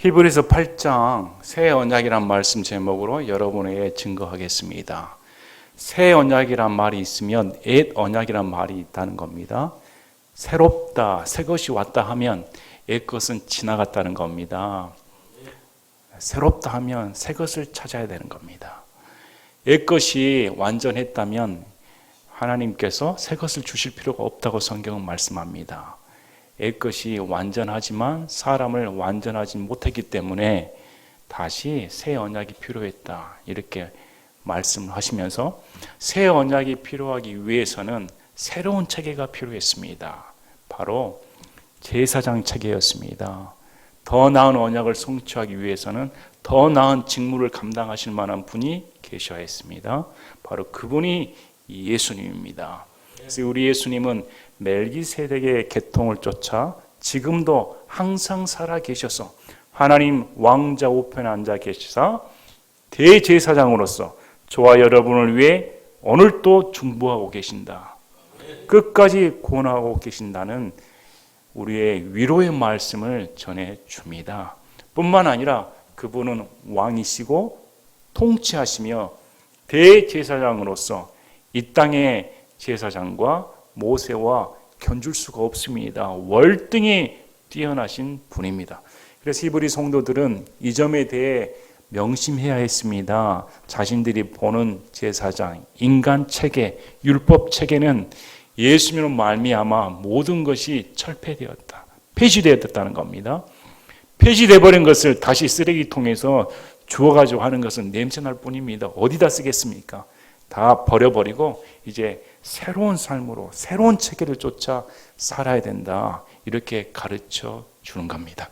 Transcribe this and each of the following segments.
히브리서 8장 새 언약이란 말씀 제목으로 여러분에게 증거하겠습니다. 새 언약이란 말이 있으면 옛 언약이란 말이 있다는 겁니다. 새롭다, 새 것이 왔다 하면 옛 것은 지나갔다는 겁니다. 새롭다 하면 새 것을 찾아야 되는 겁니다. 옛 것이 완전했다면 하나님께서 새 것을 주실 필요가 없다고 성경은 말씀합니다. 옛 것이 완전하지만 사람을 완전하지 못했기 때문에 다시 새 언약이 필요했다, 이렇게 말씀을 하시면서 새 언약이 필요하기 위해서는 새로운 체계가 필요했습니다. 바로 제사장 체계였습니다. 더 나은 언약을 성취하기 위해서는 더 나은 직무를 감당하실 만한 분이 계셔야 했습니다. 바로 그분이 예수님입니다. 그래서 우리 예수님은 멜기세덱의 계통을 쫓아 지금도 항상 살아 계셔서 하나님 왕자 우편에 앉아 계시사 대제사장으로서 저와 여러분을 위해 오늘도 중보하고 계신다, 끝까지 구원하고 계신다는 우리의 위로의 말씀을 전해줍니다. 뿐만 아니라 그분은 왕이시고 통치하시며 대제사장으로서 이 땅의 제사장과 모세와 견줄 수가 없습니다. 월등히 뛰어나신 분입니다. 그래서 히브리 성도들은 이 점에 대해 명심해야 했습니다. 자신들이 보는 제사장, 인간 체계, 율법 체계는 예수님으로 말미암아 모든 것이 철폐되었다, 폐지되었다는 겁니다. 폐지되어 버린 것을 다시 쓰레기통에서 주워가지고 하는 것은 냄새날 뿐입니다. 어디다 쓰겠습니까? 다 버려버리고 이제 새로운 삶으로 새로운 체계를 쫓아 살아야 된다, 이렇게 가르쳐 주는 겁니다.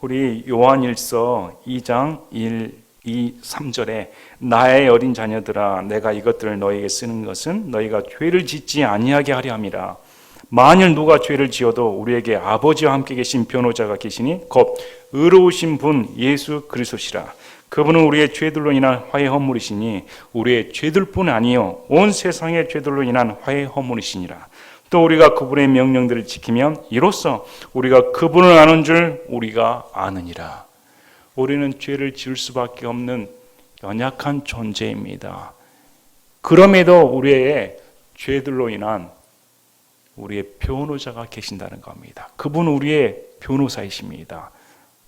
우리 요한일서 2장 1, 2, 3절에 나의 어린 자녀들아 내가 이것들을 너희에게 쓰는 것은 너희가 죄를 짓지 아니하게 하려 함이라. 만일 누가 죄를 지어도 우리에게 아버지와 함께 계신 변호자가 계시니 곧 의로우신 분 예수 그리스도시라. 그분은 우리의 죄들로 인한 화해 허물이시니 우리의 죄들뿐 아니요 온 세상의 죄들로 인한 화해 허물이시니라. 또 우리가 그분의 명령들을 지키면 이로써 우리가 그분을 아는 줄 우리가 아느니라. 우리는 죄를 지을 수밖에 없는 연약한 존재입니다. 그럼에도 우리의 죄들로 인한 우리의 변호자가 계신다는 겁니다. 그분은 우리의 변호사이십니다.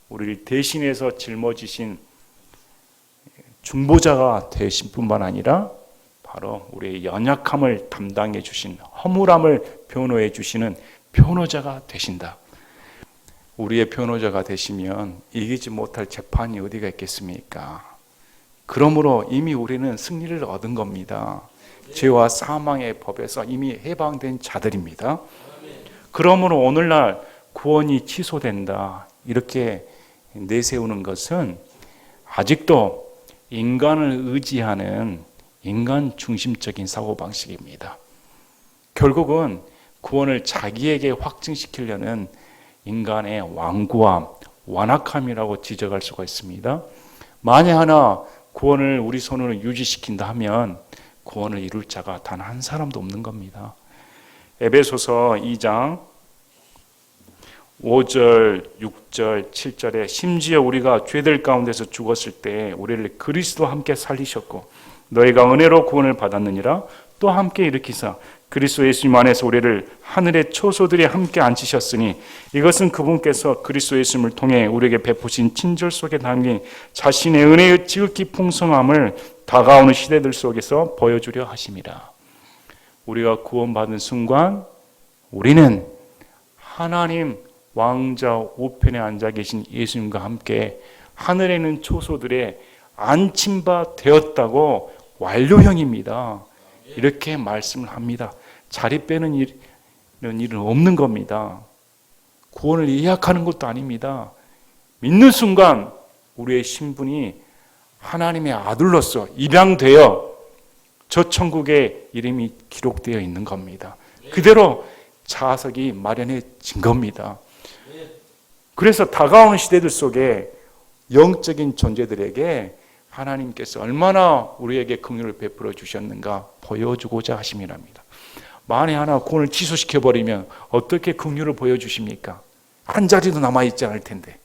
우리를 대신해서 짊어지신 중보자가 되신 뿐만 아니라 바로 우리의 연약함을 담당해 주신, 허물함을 변호해 주시는 변호자가 되신다. 우리의 변호자가 되시면 이기지 못할 재판이 어디가 있겠습니까? 그러므로 이미 우리는 승리를 얻은 겁니다. 죄와 사망의 법에서 이미 해방된 자들입니다. 그러므로 오늘날 구원이 취소된다, 이렇게 내세우는 것은 아직도 인간을 의지하는 인간 중심적인 사고방식입니다. 결국은 구원을 자기에게 확증시키려는 인간의 완고함, 완악함이라고 지적할 수가 있습니다. 만약 하나 구원을 우리 손으로 유지시킨다 하면 구원을 이룰 자가 단 한 사람도 없는 겁니다. 에베소서 2장 5절, 6절, 7절에 심지어 우리가 죄들 가운데서 죽었을 때 우리를 그리스도와 함께 살리셨고 너희가 은혜로 구원을 받았느니라. 또 함께 일으키사 그리스도 예수님 안에서 우리를 하늘의 초소들이 함께 앉히셨으니 이것은 그분께서 그리스도 예수님을 통해 우리에게 베푸신 친절 속에 담긴 자신의 은혜의 지극히 풍성함을 다가오는 시대들 속에서 보여주려 하심이라. 우리가 구원받은 순간 우리는 하나님 왕자 우편에 앉아 계신 예수님과 함께 하늘에 있는 초소들의 안침바 되었다고 완료형입니다. 이렇게 말씀을 합니다. 자리 빼는 일은 없는 겁니다. 구원을 예약하는 것도 아닙니다. 믿는 순간 우리의 신분이 하나님의 아들로서 입양되어 저 천국의 이름이 기록되어 있는 겁니다. 그대로 좌석이 마련해진 겁니다. 그래서 다가오는 시대들 속에 영적인 존재들에게 하나님께서 얼마나 우리에게 긍휼을 베풀어 주셨는가 보여주고자 하심이랍니다. 만에 하나 구원을 취소시켜버리면 어떻게 긍휼을 보여주십니까? 한 자리도 남아있지 않을 텐데.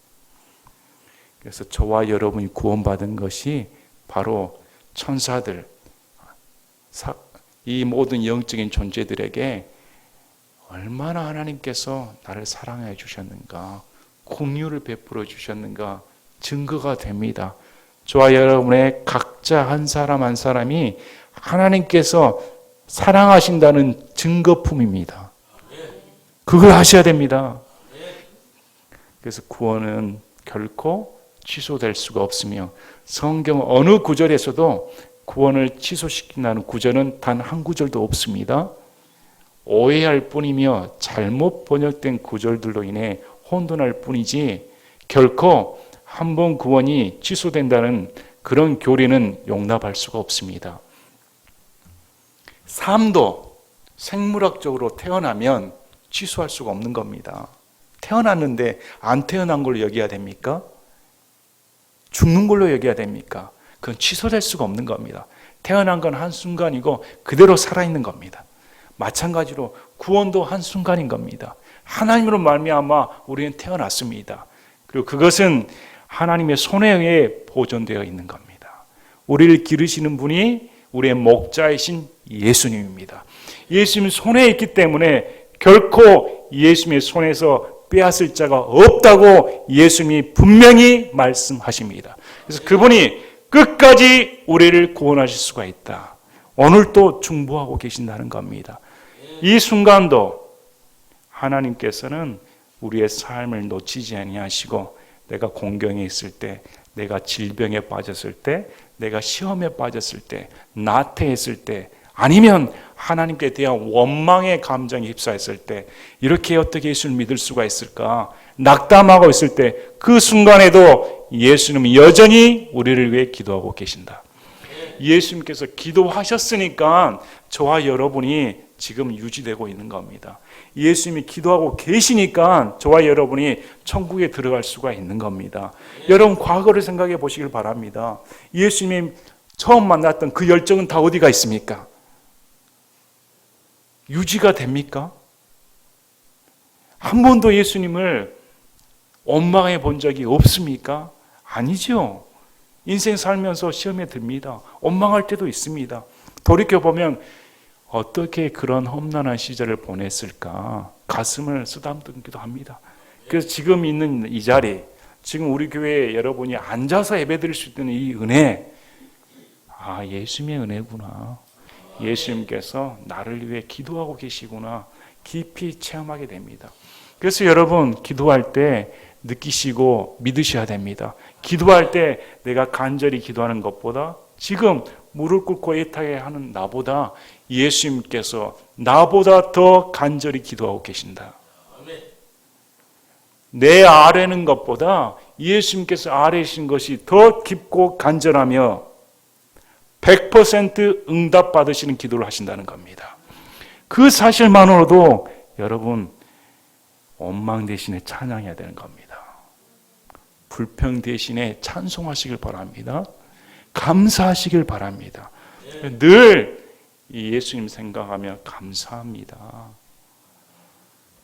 그래서 저와 여러분이 구원받은 것이 바로 천사들, 이 모든 영적인 존재들에게 얼마나 하나님께서 나를 사랑해 주셨는가, 긍휼을 베풀어 주셨는가 증거가 됩니다. 저와 여러분의 각자 한 사람 한 사람이 하나님께서 사랑하신다는 증거품입니다. 그걸 하셔야 됩니다. 그래서 구원은 결코 취소될 수가 없으며 성경 어느 구절에서도 구원을 취소시킨다는 구절은 단 한 구절도 없습니다. 오해할 뿐이며 잘못 번역된 구절들로 인해 혼돈할 뿐이지 결코 한 번 구원이 취소된다는 그런 교리는 용납할 수가 없습니다. 삶도 생물학적으로 태어나면 취소할 수가 없는 겁니다. 태어났는데 안 태어난 걸로 여겨야 됩니까? 죽는 걸로 여겨야 됩니까? 그건 취소될 수가 없는 겁니다. 태어난 건 한순간이고 그대로 살아있는 겁니다. 마찬가지로 구원도 한순간인 겁니다. 하나님으로 말미암아 우리는 태어났습니다. 그리고 그것은 하나님의 손에 의해 보존되어 있는 겁니다. 우리를 기르시는 분이 우리의 목자이신 예수님입니다. 예수님 손에 있기 때문에 결코 예수님의 손에서 빼앗을 자가 없다고 예수님이 분명히 말씀하십니다. 그래서 그분이 끝까지 우리를 구원하실 수가 있다. 오늘도 중보하고 계신다는 겁니다. 이 순간도 하나님께서는 우리의 삶을 놓치지 아니하시고 내가 공경에 있을 때, 내가 질병에 빠졌을 때, 내가 시험에 빠졌을 때, 나태했을 때, 아니면 하나님께 대한 원망의 감정에 휩싸였을 때 이렇게 어떻게 예수를 믿을 수가 있을까? 낙담하고 있을 때 그 순간에도 예수님은 여전히 우리를 위해 기도하고 계신다. 예수님께서 기도하셨으니까 저와 여러분이 지금 유지되고 있는 겁니다. 예수님이 기도하고 계시니까 저와 여러분이 천국에 들어갈 수가 있는 겁니다. 여러분 과거를 생각해 보시길 바랍니다. 예수님이 처음 만났던 그 열정은 다 어디가 있습니까? 유지가 됩니까? 한 번도 예수님을 원망해 본 적이 없습니까? 아니죠. 인생 살면서 시험에 듭니다. 원망할 때도 있습니다. 돌이켜보면 어떻게 그런 험난한 시절을 보냈을까 가슴을 쓰다듬기도 합니다. 그래서 지금 있는 이 자리, 지금 우리 교회 여러분이 앉아서 예배드릴 수 있는 이 은혜, 아 예수님의 은혜구나. 예수님께서 나를 위해 기도하고 계시구나 깊이 체험하게 됩니다. 그래서 여러분 기도할 때 느끼시고 믿으셔야 됩니다. 기도할 때 내가 간절히 기도하는 것보다 지금 무릎 꿇고 애타게 하는 나보다 예수님께서 나보다 더 간절히 기도하고 계신다. 내 아뢰는 것보다 예수님께서 아뢰신 것이 더 깊고 간절하며 100% 응답받으시는 기도를 하신다는 겁니다. 그 사실만으로도 여러분 원망 대신에 찬양해야 되는 겁니다. 불평 대신에 찬송하시길 바랍니다. 감사하시길 바랍니다. 늘 예수님 생각하며 감사합니다.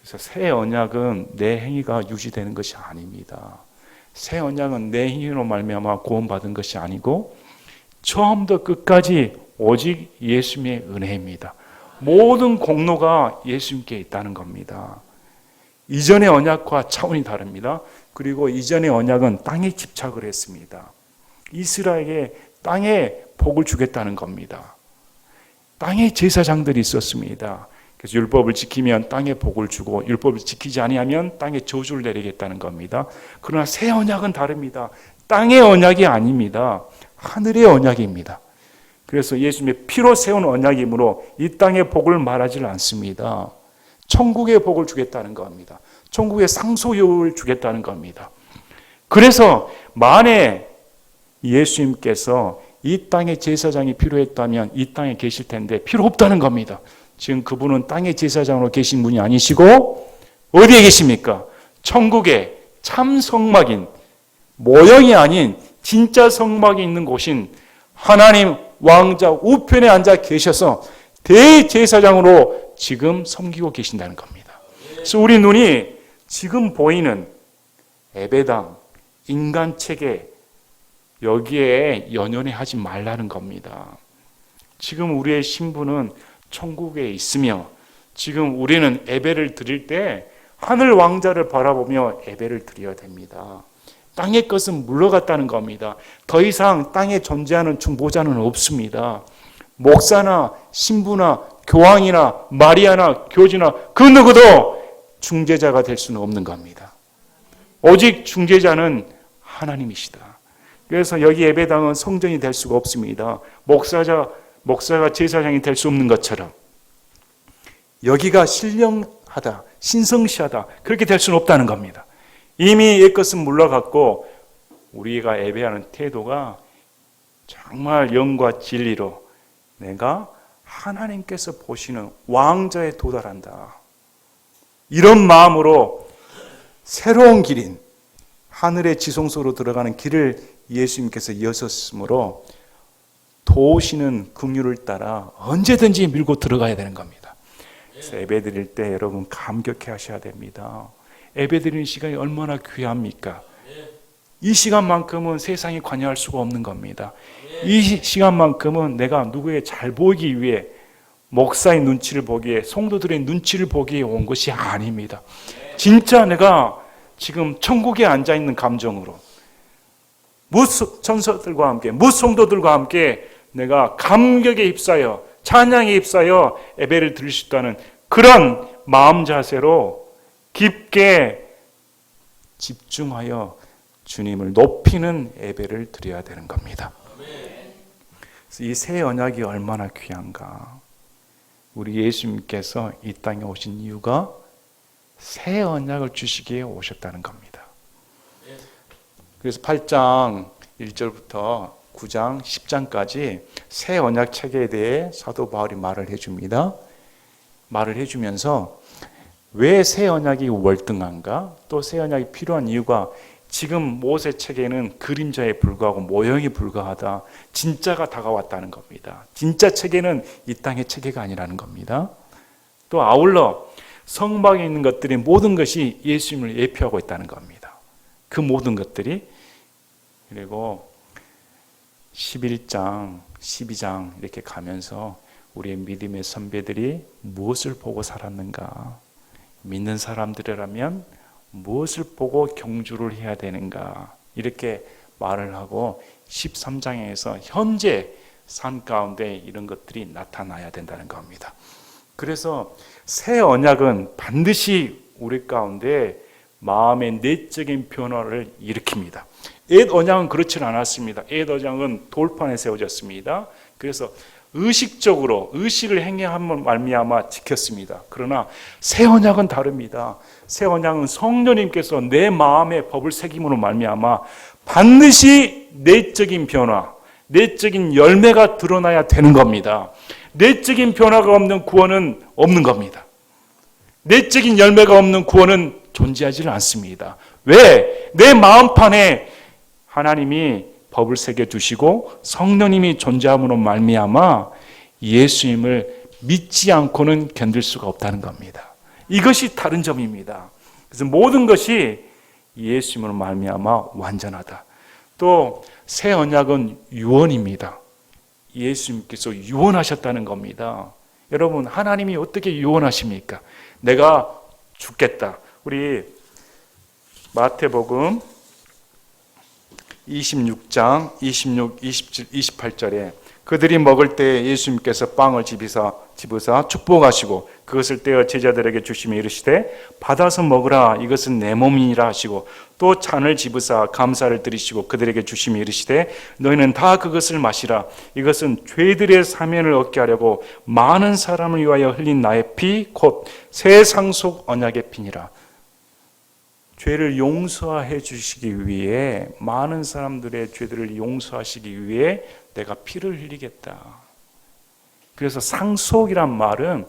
그래서 새 언약은 내 행위가 유지되는 것이 아닙니다. 새 언약은 내 행위로 말미암아 구원받은 것이 아니고 처음부터 끝까지 오직 예수님의 은혜입니다. 모든 공로가 예수님께 있다는 겁니다. 이전의 언약과 차원이 다릅니다. 그리고 이전의 언약은 땅에 집착을 했습니다. 이스라엘에게 땅에 복을 주겠다는 겁니다. 땅에 제사장들이 있었습니다. 그래서 율법을 지키면 땅에 복을 주고 율법을 지키지 아니하면 땅에 저주를 내리겠다는 겁니다. 그러나 새 언약은 다릅니다. 땅의 언약이 아닙니다. 하늘의 언약입니다. 그래서 예수님의 피로 세운 언약이므로 이 땅의 복을 말하지 않습니다. 천국의 복을 주겠다는 겁니다. 천국의 상속을 주겠다는 겁니다. 그래서 만에 예수님께서 이 땅에 제사장이 필요했다면 이 땅에 계실 텐데 필요 없다는 겁니다. 지금 그분은 땅의 제사장으로 계신 분이 아니시고 어디에 계십니까? 천국에 참 성막인 모형이 아닌 진짜 성막이 있는 곳인 하나님 왕자 우편에 앉아 계셔서 대제사장으로 지금 섬기고 계신다는 겁니다. 그래서 우리 눈이 지금 보이는 예배당, 인간 체계 여기에 연연해 하지 말라는 겁니다. 지금 우리의 신분은 천국에 있으며 지금 우리는 예배를 드릴 때 하늘 왕자를 바라보며 예배를 드려야 됩니다. 땅의 것은 물러갔다는 겁니다. 더 이상 땅에 존재하는 중보자는 없습니다. 목사나 신부나 교황이나 마리아나 교주나 그 누구도 중재자가 될 수는 없는 겁니다. 오직 중재자는 하나님이시다. 그래서 여기 예배당은 성전이 될 수가 없습니다. 목사가 제사장이 될 수 없는 것처럼 여기가 신령하다, 신성시하다 그렇게 될 수는 없다는 겁니다. 이미 옛것은 물러갔고 우리가 예배하는 태도가 정말 영과 진리로 내가 하나님께서 보시는 왕자에 도달한다. 이런 마음으로 새로운 길인 하늘의 지성소로 들어가는 길을 예수님께서 여셨으므로 도우시는 긍휼을 따라 언제든지 밀고 들어가야 되는 겁니다. 그래서 예배 드릴 때 여러분 감격해 하셔야 됩니다. 예배 드리는 시간이 얼마나 귀합니까? 이 시간만큼은 세상이 관여할 수가 없는 겁니다. 이 시간만큼은 내가 누구의 잘 보이기 위해 목사의 눈치를 보기 위해 성도들의 눈치를 보기 위해 온 것이 아닙니다. 진짜 내가 지금 천국에 앉아있는 감정으로 천사들과 함께 성도들과 함께 내가 감격에 휩싸여 찬양에 휩싸여 예배를 드릴 수 있다는 그런 마음 자세로 깊게 집중하여 주님을 높이는 예배를 드려야 되는 겁니다. 그래서 이 새 언약이 얼마나 귀한가. 우리 예수님께서 이 땅에 오신 이유가 새 언약을 주시기에 오셨다는 겁니다. 그래서 8장 1절부터 9장 10장까지 새 언약 체계에 대해 사도 바울이 말을 해줍니다. 말을 해주면서 왜 새 언약이 월등한가? 또 새 언약이 필요한 이유가 지금 모세 체계는 그림자에 불과하고 모형에 불과하다. 진짜가 다가왔다는 겁니다. 진짜 체계는 이 땅의 체계가 아니라는 겁니다. 또 아울러 성막에 있는 것들이 모든 것이 예수님을 예표하고 있다는 겁니다. 그 모든 것들이. 그리고 11장, 12장 이렇게 가면서 우리의 믿음의 선배들이 무엇을 보고 살았는가? 믿는 사람들이라면 무엇을 보고 경주를 해야 되는가? 이렇게 말을 하고 13장에서 현재 삶 가운데 이런 것들이 나타나야 된다는 겁니다. 그래서 새 언약은 반드시 우리 가운데 마음의 내적인 변화를 일으킵니다. 옛 언약은 그렇지는 않았습니다. 옛 언약은 돌판에 세워졌습니다. 그래서 의식적으로 의식을 행함을 말미암아 지켰습니다. 그러나 새 언약은 다릅니다. 새 언약은 성령님께서 내 마음에 법을 새김으로 말미암아 반드시 내적인 변화, 내적인 열매가 드러나야 되는 겁니다. 내적인 변화가 없는 구원은 없는 겁니다. 내적인 열매가 없는 구원은 존재하지 않습니다. 왜? 내 마음판에 하나님이 법을 새겨주시고 성령님이 존재함으로 말미암아 예수님을 믿지 않고는 견딜 수가 없다는 겁니다. 이것이 다른 점입니다. 그래서 모든 것이 예수님으로 말미암아 완전하다. 또 새 언약은 유언입니다. 예수님께서 유언하셨다는 겁니다. 여러분, 하나님이 어떻게 유언하십니까? 내가 죽겠다. 우리 마태복음 26장 26, 27, 28절에 그들이 먹을 때 예수님께서 빵을 집으사 축복하시고 그것을 떼어 제자들에게 주시며 이르시되 받아서 먹으라 이것은 내 몸이니라 하시고 또 잔을 집으사 감사를 드리시고 그들에게 주시며 이르시되 너희는 다 그것을 마시라 이것은 죄들의 사면을 얻게 하려고 많은 사람을 위하여 흘린 나의 피 곧 새 상속 언약의 피니라. 죄를 용서해 주시기 위해 많은 사람들의 죄들을 용서하시기 위해 내가 피를 흘리겠다. 그래서 상속이란 말은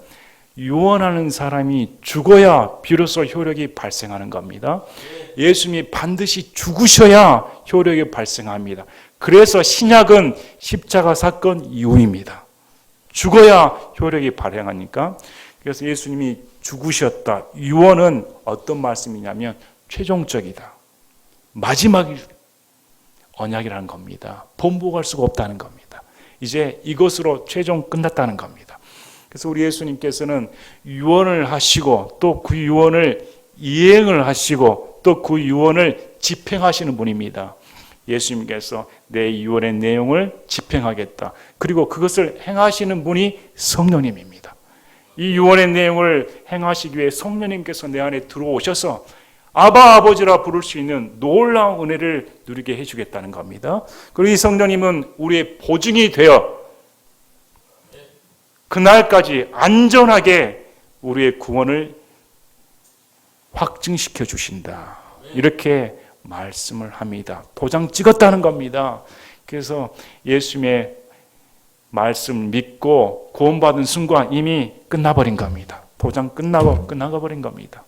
유언하는 사람이 죽어야 비로소 효력이 발생하는 겁니다. 예수님이 반드시 죽으셔야 효력이 발생합니다. 그래서 신약은 십자가 사건 이후입니다. 죽어야 효력이 발생하니까. 그래서 예수님이 죽으셨다. 유언은 어떤 말씀이냐면 최종적이다. 마지막 언약이라는 겁니다. 번복할 수가 없다는 겁니다. 이제 이것으로 최종 끝났다는 겁니다. 그래서 우리 예수님께서는 유언을 하시고 또 그 유언을 이행을 하시고 또 그 유언을 집행하시는 분입니다. 예수님께서 내 유언의 내용을 집행하겠다. 그리고 그것을 행하시는 분이 성령님입니다. 이 유언의 내용을 행하시기 위해 성령님께서 내 안에 들어오셔서 아바 아버지라 부를 수 있는 놀라운 은혜를 누리게 해주겠다는 겁니다. 그리고 이 성령님은 우리의 보증이 되어 그날까지 안전하게 우리의 구원을 확증시켜 주신다. 이렇게 말씀을 합니다. 도장 찍었다는 겁니다. 그래서 예수님의 말씀을 믿고 구원받은 순간 이미 끝나버린 겁니다. 도장 끝나버린 겁니다.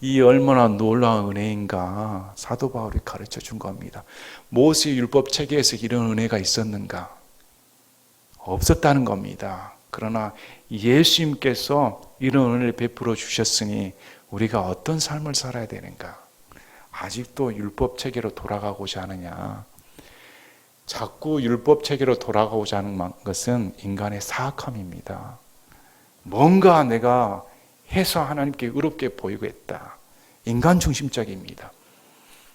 이 얼마나 놀라운 은혜인가 사도 바울이 가르쳐 준 겁니다. 모세 율법 체계에서 이런 은혜가 있었는가? 없었다는 겁니다. 그러나 예수님께서 이런 은혜를 베풀어 주셨으니 우리가 어떤 삶을 살아야 되는가? 아직도 율법 체계로 돌아가고자 하느냐? 자꾸 율법 체계로 돌아가고자 하는 것은 인간의 사악함입니다. 뭔가 내가 해서 하나님께 의롭게 보이겠다. 인간 중심적입니다.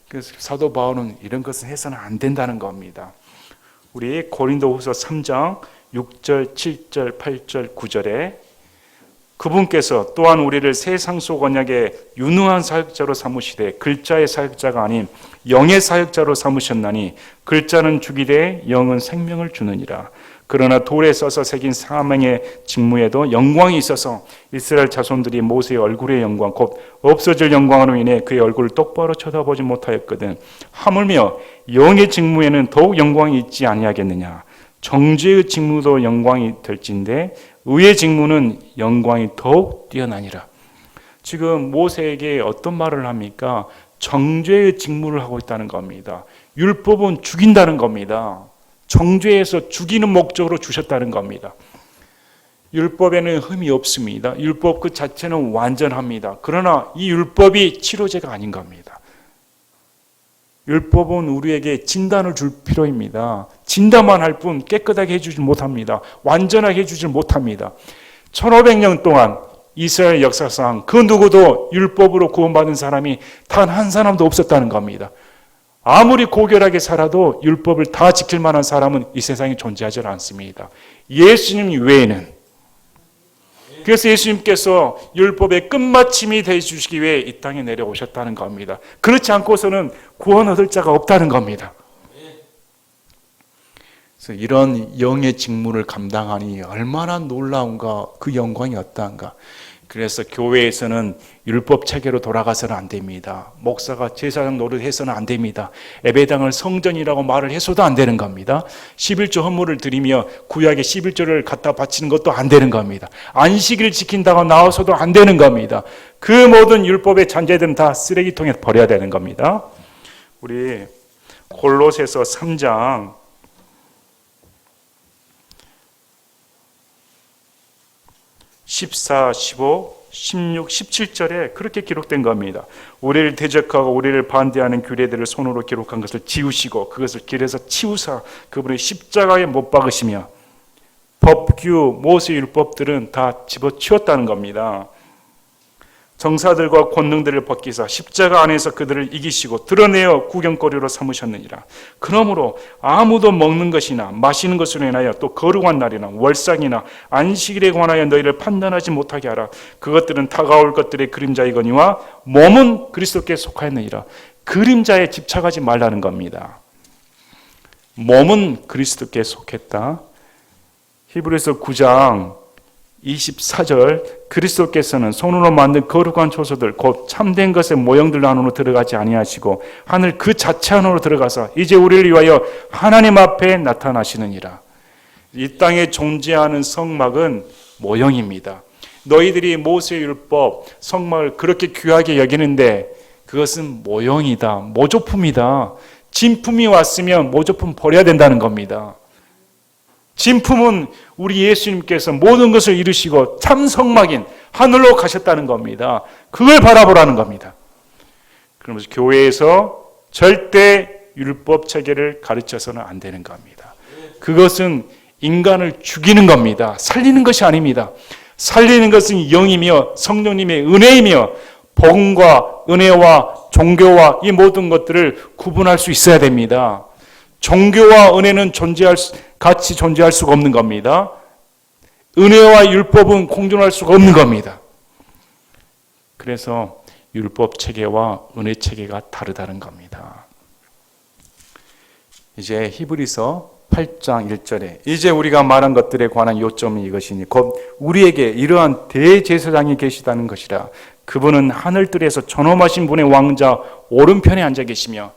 그래서 사도 바울은 이런 것은 해서는 안 된다는 겁니다. 우리 고린도후서 3장 6절, 7절, 8절, 9절에 그분께서 또한 우리를 세상 속 언약의 유능한 사역자로 삼으시되 글자의 사역자가 아닌 영의 사역자로 삼으셨나니 글자는 죽이되 영은 생명을 주느니라. 그러나 돌에 써서 새긴 사명의 직무에도 영광이 있어서 이스라엘 자손들이 모세의 얼굴의 영광 곧 없어질 영광으로 인해 그의 얼굴을 똑바로 쳐다보지 못하였거든. 하물며 영의 직무에는 더욱 영광이 있지 아니하겠느냐. 정죄의 직무도 영광이 될진데 의의 직무는 영광이 더욱 뛰어나니라. 지금 모세에게 어떤 말을 합니까? 정죄의 직무를 하고 있다는 겁니다. 율법은 죽인다는 겁니다. 정죄에서 죽이는 목적으로 주셨다는 겁니다. 율법에는 흠이 없습니다. 율법 그 자체는 완전합니다. 그러나 이 율법이 치료제가 아닌 겁니다. 율법은 우리에게 진단을 줄 필요입니다. 진단만 할 뿐 깨끗하게 해주지 못합니다. 완전하게 해주지 못합니다. 1500년 동안 이스라엘 역사상 그 누구도 율법으로 구원받은 사람이 단 한 사람도 없었다는 겁니다. 아무리 고결하게 살아도 율법을 다 지킬 만한 사람은 이 세상에 존재하지 않습니다. 예수님 외에는. 그래서 예수님께서 율법의 끝마침이 되어주시기 위해 이 땅에 내려오셨다는 겁니다. 그렇지 않고서는 구원 얻을 자가 없다는 겁니다. 그래서 이런 영의 직무를 감당하니 얼마나 놀라운가, 그 영광이 어떠한가. 그래서 교회에서는 율법 체계로 돌아가서는 안 됩니다. 목사가 제사장 노릇해서는 안 됩니다. 예배당을 성전이라고 말을 해서도 안 되는 겁니다. 11조 헌물을 드리며 구약의 11조를 갖다 바치는 것도 안 되는 겁니다. 안식일을 지킨다고 나와서도 안 되는 겁니다. 그 모든 율법의 잔재들은 다 쓰레기통에 버려야 되는 겁니다. 우리 골로새서 3장 14, 15, 16, 17절에 그렇게 기록된 겁니다. 우리를 대적하고 우리를 반대하는 규례들을 손으로 기록한 것을 지우시고 그것을 길에서 치우사 그분의 십자가에 못 박으시며 법규, 모세 율법들은 다 집어치웠다는 겁니다. 정사들과 권능들을 벗기사 십자가 안에서 그들을 이기시고 드러내어 구경거리로 삼으셨느니라. 그러므로 아무도 먹는 것이나 마시는 것으로 인하여 또 거룩한 날이나 월상이나 안식일에 관하여 너희를 판단하지 못하게 하라. 그것들은 다가올 것들의 그림자이거니와 몸은 그리스도께 속하였느니라. 그림자에 집착하지 말라는 겁니다. 몸은 그리스도께 속했다. 히브리서 9장 24절 그리스도께서는 손으로 만든 거룩한 초소들 곧 참된 것의 모형들 안으로 들어가지 아니하시고 하늘 그 자체 안으로 들어가서 이제 우리를 위하여 하나님 앞에 나타나시느니라. 이 땅에 존재하는 성막은 모형입니다. 너희들이 모세율법 성막을 그렇게 귀하게 여기는데 그것은 모형이다. 모조품이다. 진품이 왔으면 모조품 버려야 된다는 겁니다. 진품은 우리 예수님께서 모든 것을 이루시고 참 성막인 하늘로 가셨다는 겁니다. 그걸 바라보라는 겁니다. 그러면서 교회에서 절대 율법 체계를 가르쳐서는 안 되는 겁니다. 그것은 인간을 죽이는 겁니다. 살리는 것이 아닙니다. 살리는 것은 영이며 성령님의 은혜이며 복음과 은혜와 종교와 이 모든 것들을 구분할 수 있어야 됩니다. 종교와 은혜는 같이 존재할 수가 없는 겁니다. 은혜와 율법은 공존할 수가 없는 겁니다. 그래서 율법 체계와 은혜 체계가 다르다는 겁니다. 이제 히브리서 8장 1절에 이제 우리가 말한 것들에 관한 요점은 이것이니 곧 우리에게 이러한 대제사장이 계시다는 것이라. 그분은 하늘들에서 존엄하신 분의 왕자 오른편에 앉아 계시며,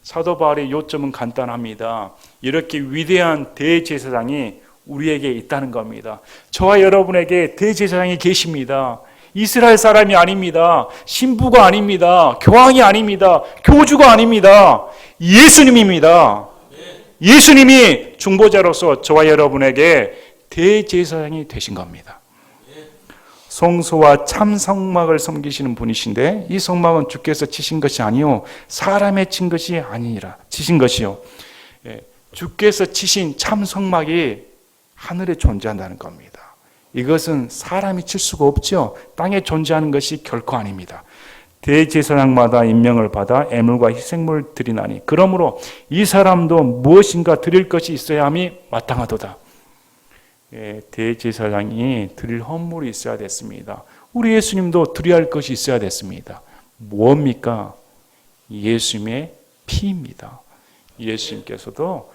사도 바울의 요점은 간단합니다. 이렇게 위대한 대제사장이 우리에게 있다는 겁니다. 저와 여러분에게 대제사장이 계십니다. 이스라엘 사람이 아닙니다. 신부가 아닙니다. 교황이 아닙니다. 교주가 아닙니다. 예수님입니다. 예수님이 중보자로서 저와 여러분에게 대제사장이 되신 겁니다. 성소와 참 성막을 섬기시는 분이신데, 이 성막은 주께서 치신 것이 아니요 사람의 친 것이 아니라 치신 것이요. 주께서 치신 참 성막이 하늘에 존재한다는 겁니다. 이것은 사람이 칠 수가 없죠. 땅에 존재하는 것이 결코 아닙니다. 대제사장마다 임명을 받아 애물과 희생물 드리나니 그러므로 이 사람도 무엇인가 드릴 것이 있어야 함이 마땅하도다. 대제사장이 드릴 헌물이 있어야 됐습니다. 우리 예수님도 드려야 할 것이 있어야 됐습니다. 무엇입니까? 예수님의 피입니다. 예수님께서도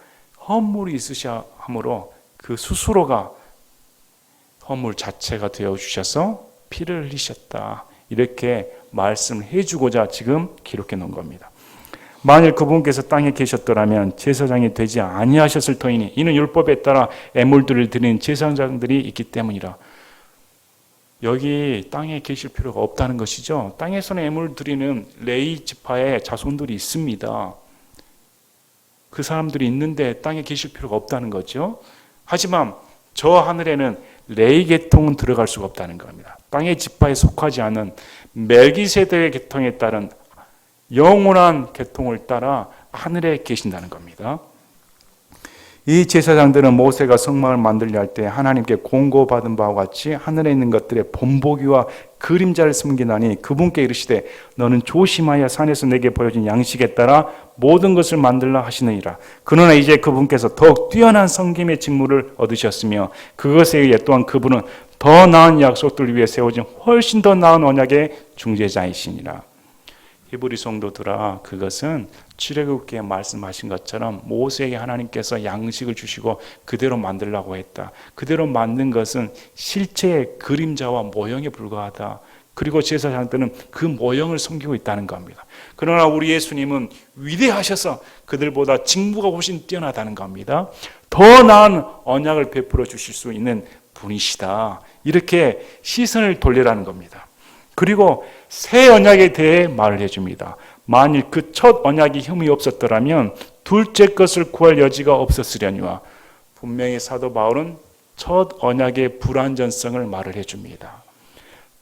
헌물이 있으셔야 하므로 그 스스로가 헌물 자체가 되어주셔서 피를 흘리셨다. 이렇게 말씀을 해주고자 지금 기록해 놓은 겁니다. 만일 그분께서 땅에 계셨더라면 제사장이 되지 아니하셨을 터이니 이는 율법에 따라 애물들을 드리는 제사장들이 있기 때문이라. 여기 땅에 계실 필요가 없다는 것이죠. 땅에서는 애물 드리는 레위 지파의 자손들이 있습니다. 그 사람들이 있는데 땅에 계실 필요가 없다는 거죠. 하지만 저 하늘에는 레위 계통은 들어갈 수가 없다는 겁니다. 땅의 지파에 속하지 않은 멜기세덱의 계통에 따른 영원한 계통을 따라 하늘에 계신다는 겁니다. 이 제사장들은 모세가 성막을 만들려 할 때 하나님께 공고받은 바와 같이 하늘에 있는 것들의 본보기와 그림자를 숨기나니 그분께 이르시되 너는 조심하여 산에서 내게 보여준 양식에 따라 모든 것을 만들라 하시느니라. 그러나 이제 그분께서 더욱 뛰어난 섬김의 직무를 얻으셨으며 그것에 의해 또한 그분은 더 나은 약속들을 위해 세워진 훨씬 더 나은 언약의 중재자이시니라. 히브리 성도들아, 그것은 출애굽기에 말씀하신 것처럼 모세에게 하나님께서 양식을 주시고 그대로 만들라고 했다. 그대로 만든 것은 실체의 그림자와 모형에 불과하다. 그리고 제사장들은 그 모형을 섬기고 있다는 겁니다. 그러나 우리 예수님은 위대하셔서 그들보다 직무가 훨씬 뛰어나다는 겁니다. 더 나은 언약을 베풀어 주실 수 있는 분이시다. 이렇게 시선을 돌리라는 겁니다. 그리고 새 언약에 대해 말을 해줍니다. 만일 그 첫 언약이 흠이 없었더라면 둘째 것을 구할 여지가 없었으려니와. 분명히 사도 바울은 첫 언약의 불완전성을 말을 해줍니다.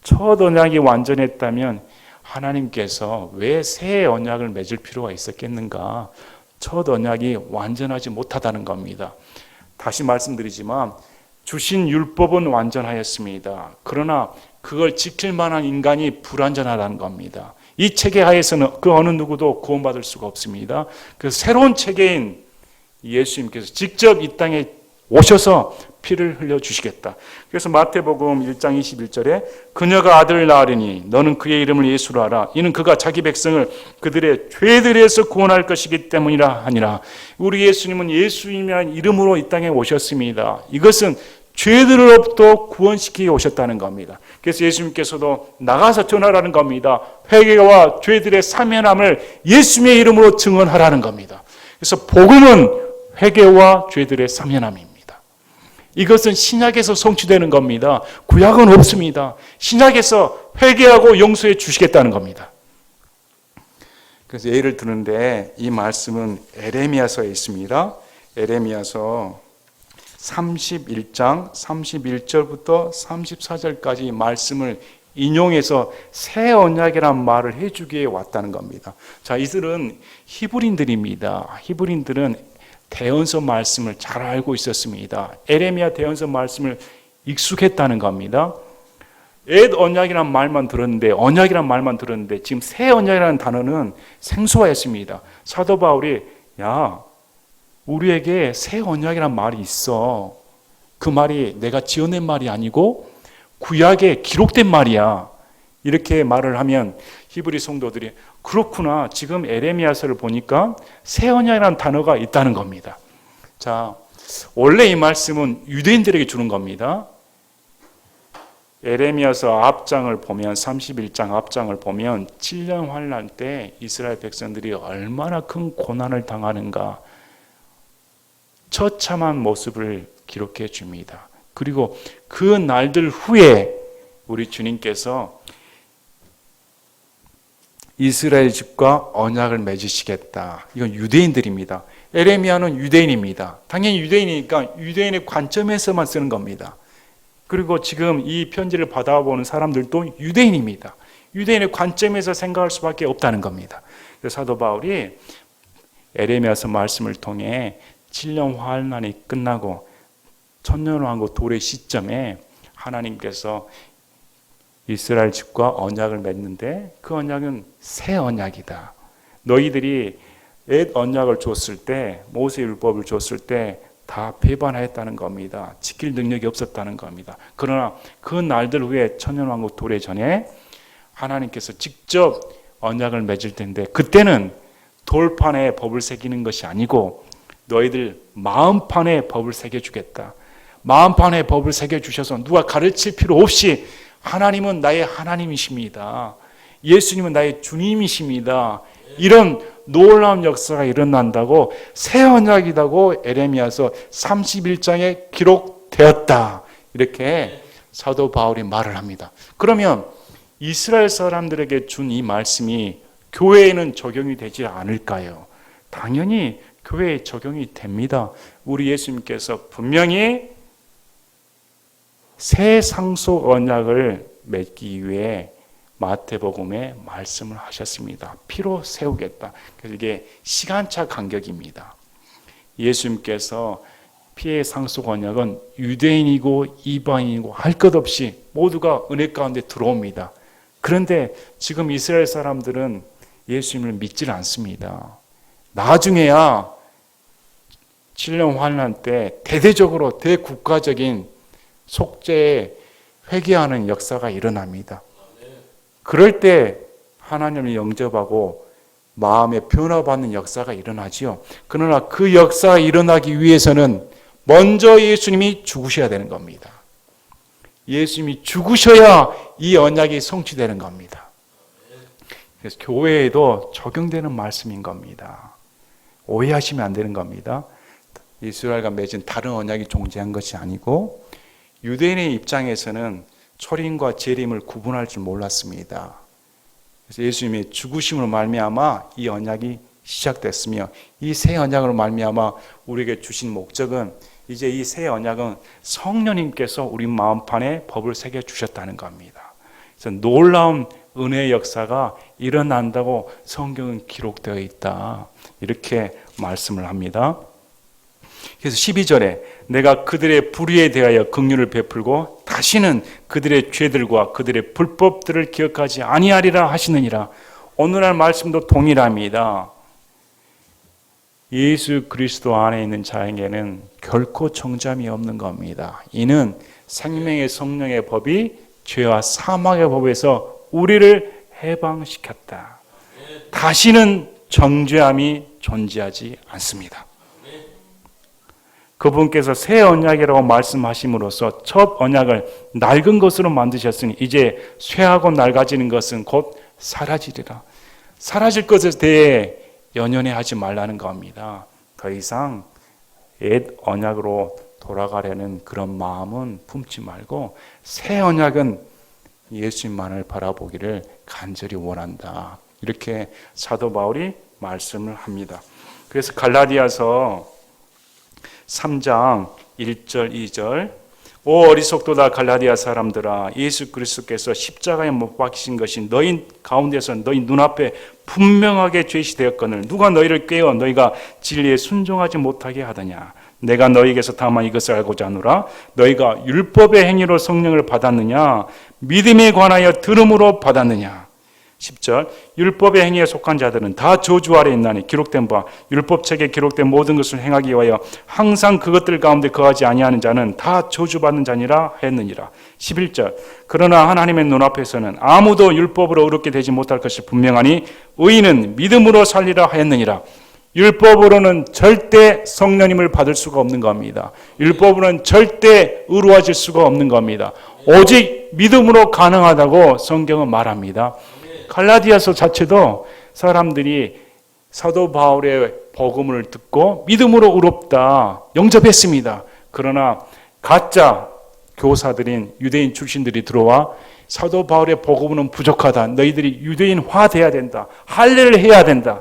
첫 언약이 완전했다면 하나님께서 왜 새 언약을 맺을 필요가 있었겠는가? 첫 언약이 완전하지 못하다는 겁니다. 다시 말씀드리지만 주신 율법은 완전하였습니다. 그러나 그걸 지킬 만한 인간이 불완전하다는 겁니다. 이 체계 하에서는 그 어느 누구도 구원받을 수가 없습니다. 그 새로운 체계인 예수님께서 직접 이 땅에 오셔서 피를 흘려주시겠다. 그래서 마태복음 1장 21절에 그녀가 아들을 낳으리니 너는 그의 이름을 예수로 하라. 이는 그가 자기 백성을 그들의 죄들에서 구원할 것이기 때문이라 하니라. 우리 예수님은 예수님이라는 이름으로 이 땅에 오셨습니다. 이것은 죄들로부터 구원시키게 오셨다는 겁니다. 그래서 예수님께서도 나가서 전하라는 겁니다. 회개와 죄들의 사면함을 예수님의 이름으로 증언하라는 겁니다. 그래서 복음은 회개와 죄들의 사면함입니다. 이것은 신약에서 성취되는 겁니다. 구약은 없습니다. 신약에서 회개하고 용서해 주시겠다는 겁니다. 그래서 예를 드는데 이 말씀은 에레미야서에 있습니다. 에레미야서 31장 31절부터 34절까지 말씀을 인용해서 새 언약이란 말을 해주기에 왔다는 겁니다. 자, 이들은 히브리인들입니다. 히브리인들은 대언서 말씀을 잘 알고 있었습니다. 에레미야 대언서 말씀을 익숙했다는 겁니다. 옛 언약이란 말만 들었는데, 언약이란 말만 들었는데 지금 새 언약이라는 단어는 생소했습니다. 사도 바울이 야, 우리에게 새 언약이란 말이 있어. 그 말이 내가 지어낸 말이 아니고 구약에 기록된 말이야. 이렇게 말을 하면 히브리 성도들이 그렇구나. 지금 에레미야서를 보니까 새 언약이라는 단어가 있다는 겁니다. 자, 원래 이 말씀은 유대인들에게 주는 겁니다. 에레미야서 앞장을 보면 31장 앞장을 보면 7년 환난 때 이스라엘 백성들이 얼마나 큰 고난을 당하는가 처참한 모습을 기록해 줍니다. 그리고 그 날들 후에 우리 주님께서 이스라엘 집과 언약을 맺으시겠다. 이건 유대인들입니다. 에레미야는 유대인입니다. 당연히 유대인이니까 유대인의 관점에서만 쓰는 겁니다. 그리고 지금 이 편지를 받아보는 사람들도 유대인입니다. 유대인의 관점에서 생각할 수밖에 없다는 겁니다. 그래서 사도 바울이 에레미야서 말씀을 통해 7년 환난이 끝나고 천년왕국 도래 시점에 하나님께서 이스라엘 집과 언약을 맺는데 그 언약은 새 언약이다. 너희들이 옛 언약을 줬을 때, 모세 율법을 줬을 때 다 배반하였다는 겁니다. 지킬 능력이 없었다는 겁니다. 그러나 그 날들 후에 천년왕국 도래 전에 하나님께서 직접 언약을 맺을 텐데 그때는 돌판에 법을 새기는 것이 아니고 너희들 마음판에 법을 새겨주겠다. 마음판에 법을 새겨주셔서 누가 가르칠 필요 없이 하나님은 나의 하나님이십니다. 예수님은 나의 주님이십니다. 이런 놀라운 역사가 일어난다고 새 언약이라고 에레미야서 31장에 기록되었다. 이렇게 사도 바울이 말을 합니다. 그러면 이스라엘 사람들에게 준 이 말씀이 교회에는 적용이 되지 않을까요? 당연히 교회에 적용이 됩니다. 우리 예수님께서 분명히 새 상속 언약을 맺기 위해 마태복음에 말씀을 하셨습니다. 피로 세우겠다. 그래서 이게 시간차 간격입니다. 예수님께서 피의 상속 언약은 유대인이고 이방인이고 할 것 없이 모두가 은혜 가운데 들어옵니다. 그런데 지금 이스라엘 사람들은 예수님을 믿질 않습니다. 나중에야 7년 환난 때 대대적으로 대국가적인 속죄에 회개하는 역사가 일어납니다. 그럴 때 하나님을 영접하고 마음에 변화받는 역사가 일어나지요. 그러나 그 역사가 일어나기 위해서는 먼저 예수님이 죽으셔야 되는 겁니다. 예수님이 죽으셔야 이 언약이 성취되는 겁니다. 그래서 교회에도 적용되는 말씀인 겁니다. 오해하시면 안 되는 겁니다. 이스라엘과 맺은 다른 언약이 존재한 것이 아니고 유대인의 입장에서는 초림과 재림을 구분할 줄 몰랐습니다. 그래서 예수님의 죽으심으로 말미암아 이 언약이 시작됐으며 이 새 언약으로 말미암아 우리에게 주신 목적은 이제 이 새 언약은 성령님께서 우리 마음판에 법을 새겨 주셨다는 겁니다. 그래서 놀라운 은혜의 역사가 일어난다고 성경은 기록되어 있다. 이렇게 말씀을 합니다. 그래서 12절에 내가 그들의 불의에 대하여 긍휼을 베풀고 다시는 그들의 죄들과 그들의 불법들을 기억하지 아니하리라 하시느니라. 오늘날 말씀도 동일합니다. 예수 그리스도 안에 있는 자에게는 결코 정잠이 없는 겁니다. 이는 생명의 성령의 법이 죄와 사망의 법에서 우리를 해방시켰다. 다시는 정죄함이 존재하지 않습니다. 그분께서 새 언약이라고 말씀하심으로써 첫 언약을 낡은 것으로 만드셨으니 이제 쇠하고 낡아지는 것은 곧 사라지리라. 사라질 것에 대해 연연해 하지 말라는 겁니다. 더 이상 옛 언약으로 돌아가려는 그런 마음은 품지 말고 새 언약은 예수님만을 바라보기를 간절히 원한다. 이렇게 사도 바울이 말씀을 합니다. 그래서 갈라디아서 3장 1절 2절 오 어리석도다 갈라디아 사람들아, 예수 그리스도께서 십자가에 못 박히신 것이 너희 가운데서 너희 눈앞에 분명하게 제시되었거늘 누가 너희를 깨어 너희가 진리에 순종하지 못하게 하더냐. 내가 너희에게서 다만 이것을 알고자 하노라. 너희가 율법의 행위로 성령을 받았느냐 믿음에 관하여 들음으로 받았느냐. 10절 율법의 행위에 속한 자들은 다 저주 아래 있나니 기록된 바 율법책에 기록된 모든 것을 행하기 위하여 항상 그것들 가운데 거하지 아니하는 자는 다 저주받는 자니라 했느니라. 11절 그러나 하나님의 눈앞에서는 아무도 율법으로 의롭게 되지 못할 것이 분명하니 의인은 믿음으로 살리라 하였느니라. 율법으로는 절대 성령님을 받을 수가 없는 겁니다. 율법으로는 절대 의로워질 수가 없는 겁니다. 오직 믿음으로 가능하다고 성경은 말합니다. 갈라디아서 자체도 사람들이 사도 바울의 복음을 듣고 믿음으로 의롭다 영접했습니다. 그러나 가짜 교사들인 유대인 출신들이 들어와 사도 바울의 복음은 부족하다. 너희들이 유대인화 돼야 된다. 할례를 해야 된다.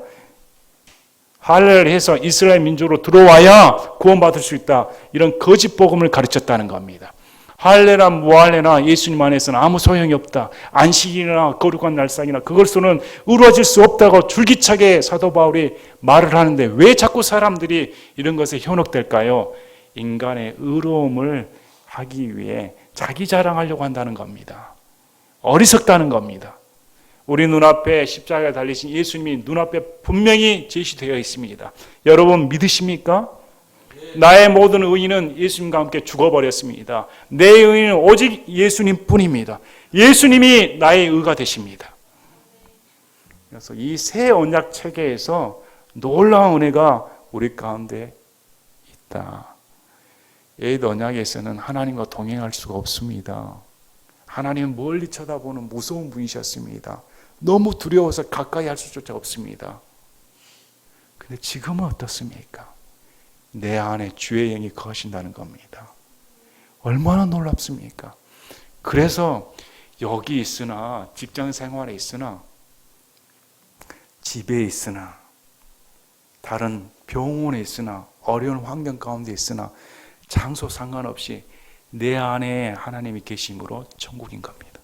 할례를 해서 이스라엘 민족으로 들어와야 구원받을 수 있다. 이런 거짓 복음을 가르쳤다는 겁니다. 할례나 무할례나 예수님 안에서는 아무 소용이 없다. 안식이나 거룩한 날상이나 그것으로는 이루어질 수 없다고 줄기차게 사도 바울이 말을 하는데 왜 자꾸 사람들이 이런 것에 현혹될까요? 인간의 의로움을 하기 위해 자기 자랑하려고 한다는 겁니다. 어리석다는 겁니다. 우리 눈앞에 십자가에 달리신 예수님이 눈앞에 분명히 제시되어 있습니다. 여러분 믿으십니까? 나의 모든 의인은 예수님과 함께 죽어버렸습니다. 내 의인은 오직 예수님 뿐입니다. 예수님이 나의 의가 되십니다. 그래서 이 새 언약 체계에서 놀라운 은혜가 우리 가운데 있다. 옛 언약에서는 하나님과 동행할 수가 없습니다. 하나님은 멀리 쳐다보는 무서운 분이셨습니다. 너무 두려워서 가까이 할 수조차 없습니다. 근데 지금은 어떻습니까? 내 안에 주의 영이 거하신다는 겁니다. 얼마나 놀랍습니까? 그래서 여기 있으나 직장 생활에 있으나 집에 있으나 다른 병원에 있으나 어려운 환경 가운데 있으나 장소 상관없이 내 안에 하나님이 계심으로 천국인 겁니다.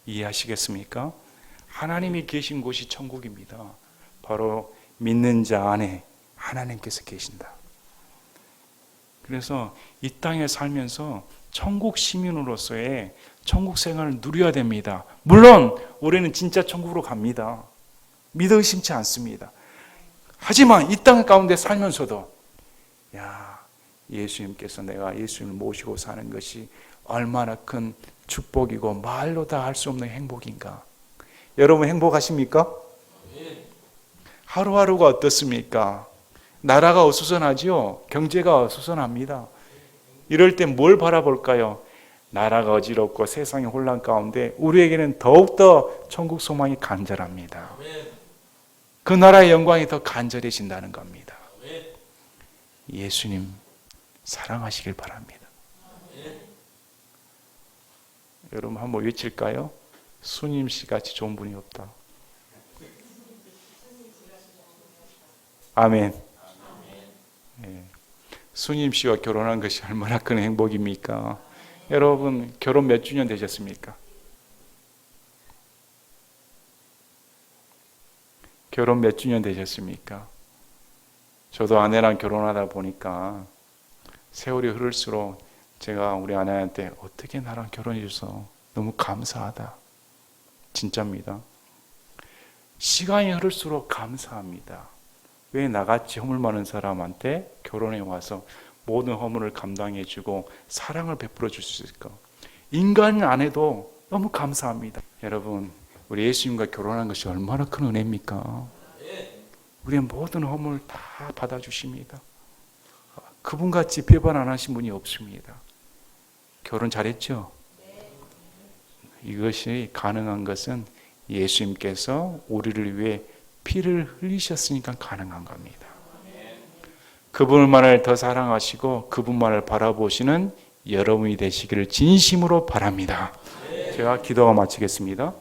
이해하시겠습니까? 하나님이 계신 곳이 천국입니다. 바로 믿는 자 안에 하나님께서 계신다. 그래서 이 땅에 살면서 천국 시민으로서의 천국 생활을 누려야 됩니다. 물론 우리는 진짜 천국으로 갑니다. 믿어 의심치 않습니다. 하지만 이 땅 가운데 살면서도 예수님께서 내가 예수님을 모시고 사는 것이 얼마나 큰 축복이고 말로 다 할 수 없는 행복인가. 여러분 행복하십니까? 하루하루가 어떻습니까? 나라가 어수선하죠. 경제가 어수선합니다. 이럴 때 뭘 바라볼까요? 나라가 어지럽고 세상의 혼란 가운데 우리에게는 더욱더 천국 소망이 간절합니다. 그 나라의 영광이 더 간절해진다는 겁니다. 예수님 사랑하시길 바랍니다. 여러분 한번 외칠까요? 수님씨 같이 좋은 분이 없다. 아멘. 수님씨와 결혼한 것이 얼마나 큰 행복입니까? 여러분 결혼 몇 주년 되셨습니까? 결혼 몇 주년 되셨습니까? 저도 아내랑 결혼하다 보니까 세월이 흐를수록 제가 우리 아내한테 어떻게 나랑 결혼해줘서 너무 감사하다. 진짜입니다. 시간이 흐를수록 감사합니다. 왜 나같이 허물 많은 사람한테 결혼해 와서 모든 허물을 감당해주고 사랑을 베풀어 줄 수 있을까? 인간 안 해도 너무 감사합니다. 여러분 우리 예수님과 결혼한 것이 얼마나 큰 은혜입니까? 우리의 모든 허물 다 받아주십니다. 그분같이 배반 안 하신 분이 없습니다. 결혼 잘했죠? 이것이 가능한 것은 예수님께서 우리를 위해 피를 흘리셨으니까 가능한 겁니다. 그분만을 더 사랑하시고 그분만을 바라보시는 여러분이 되시기를 진심으로 바랍니다. 제가 기도가 마치겠습니다.